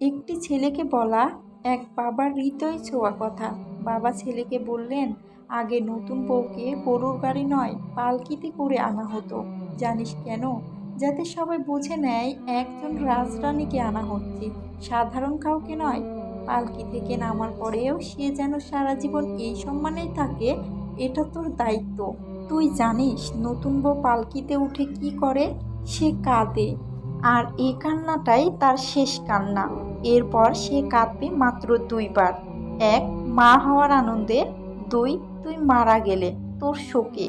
একটি ছেলেকে বলা এক বাবার হৃদয় ছোঁয়া কথা। বাবা ছেলেকে বললেন, আগে নতুন বউকে গরুর গাড়ি নয় পালকিতে করে আনা হতো। জানিস কেন? যাতে সবাই বুঝে নেয় একজন রাজরানীকে আনা হচ্ছে, সাধারণ কাউকে নয়। পালকি থেকে নামার পরেও সে যেন সারা জীবন এই সম্মানেই থাকে। এটা তোর দায়িত্ব। তুই জানিস নতুন বউ পালকিতে উঠে কি করে? সে কাঁদে, আর এই কান্নাটাই তার শেষ কান্না। এরপর সে কাঁদবে মাত্র দুইবার। এক, মা হওয়ার আনন্দে। দুই, তুই মারা গেলে তোর শোকে।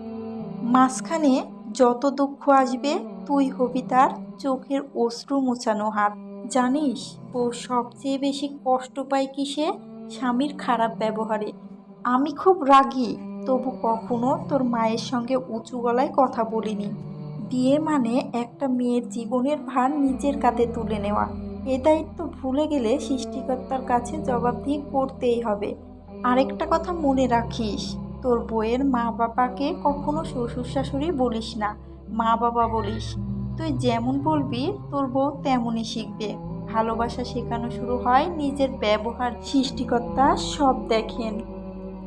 মাঝখানে যত দুঃখ আসবে তুই হবি তার চোখের অশ্রু মোছানো হাত। জানিস বউ সবচেয়ে বেশি কষ্ট পায় কিসে? স্বামীর খারাপ ব্যবহারে। আমি খুব রাগী, তবু কখনো তোর মায়ের সঙ্গে উঁচু গলায় কথা বলিনি। বিয়ে মানে একটা মেয়ের জীবনের ভার নিজের কাঁধে তুলে নেওয়া। এ দায়িত্ব ভুলে গেলে সৃষ্টিকর্তার কাছে জবাবদিহি করতেই হবে। আরেকটা কথা মনে রাখিস, তোর বউয়ের মা বাবাকে কখনো শ্বশুর শাশুড়ি বলিস না, মা বাবা বলিস। তুই যেমন বলবি তোর বউ তেমনই শিখবে। ভালোবাসা শেখানো শুরু হয় নিজের ব্যবহার। সৃষ্টিকর্তা সব দেখেন।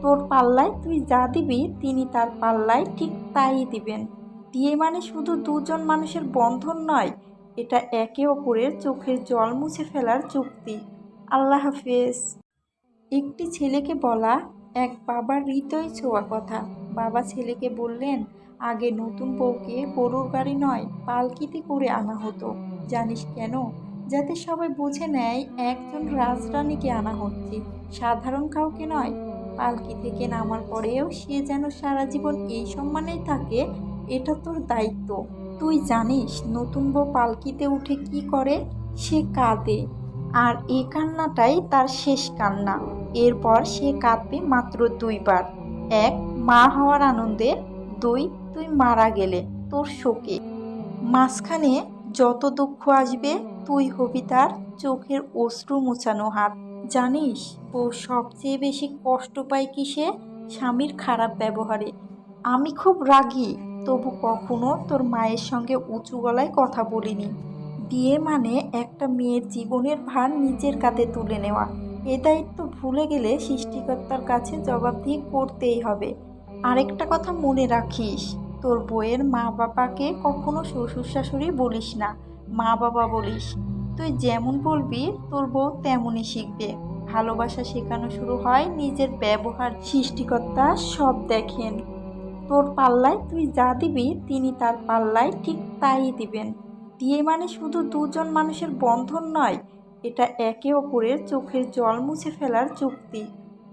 তোর পাল্লায় তুই যা দিবি তিনি তার পাল্লায় ঠিক তাই দিবেন। বিয়ে মানে শুধু দুজন মানুষের বন্ধন নয়, এটা একে অপরের চোখের জল মুছে ফেলার চুক্তি। আল্লাহ হাফেজ। একটি ছেলেকে বলা এক বাবার হৃদয় ছোঁয়া কথা। বাবা ছেলেকে বললেন, আগে নতুন বউকে গরুর গাড়ি নয় পালকিতে করে আনা হতো। জানিস কেন? যাতে সবাই বুঝে নেয় একজন রাজরানীকে আনা হচ্ছে, সাধারণ কাউকে নয়। পালকি থেকে নামার পরেও সে যেন সারা জীবন এই সম্মানেই থাকে। এটা তোর দায়িত্ব। তুই জানিস নতুন বউ পালকিতে উঠে কি করে? সে কাঁদে, আর এই কান্নাটাই তার শেষ কান্না। এরপর সে কাঁদবে মাত্র দুইবার। এক, মা হওয়ার আনন্দে। দুই, তুই মারা গেলে তোর শোকে। মাঝখানে যত দুঃখ আসবে তুই হবি তার চোখের অশ্রু মোছানো হাত। জানিস বউ সবচেয়ে বেশি কষ্ট পায় কিসে? স্বামীর খারাপ ব্যবহারে। আমি খুব রাগী, তবু কখনো তোর মায়ের সঙ্গে উঁচু গলায় কথা বলিনি। বিয়ে মানে একটা মেয়ের জীবনের ভার নিজের কাঁধে তুলে নেওয়া। এ দায়িত্ব ভুলে গেলে সৃষ্টিকর্তার কাছে জবাবদিহি করতেই হবে। আরেকটা কথা মনে রাখিস, তোর বউয়ের মা বাবাকে কখনো শ্বশুর শাশুড়ি বলিস না, মা বাবা বলিস। তুই যেমন বলবি তোর বউ তেমনই শিখবে। ভালোবাসা শেখানো শুরু হয় নিজের ব্যবহার। সৃষ্টিকর্তা সব দেখেন। তোর পাল্লায় তুই যা দিবি তিনি তার পাল্লায় ঠিক তাই দিবেন। বিয়ে মানে শুধু দুজন মানুষের বন্ধন নয়, এটা একে অপরের চোখের জল মুছে ফেলার চুক্তি।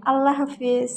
আল্লাহ হাফেজ।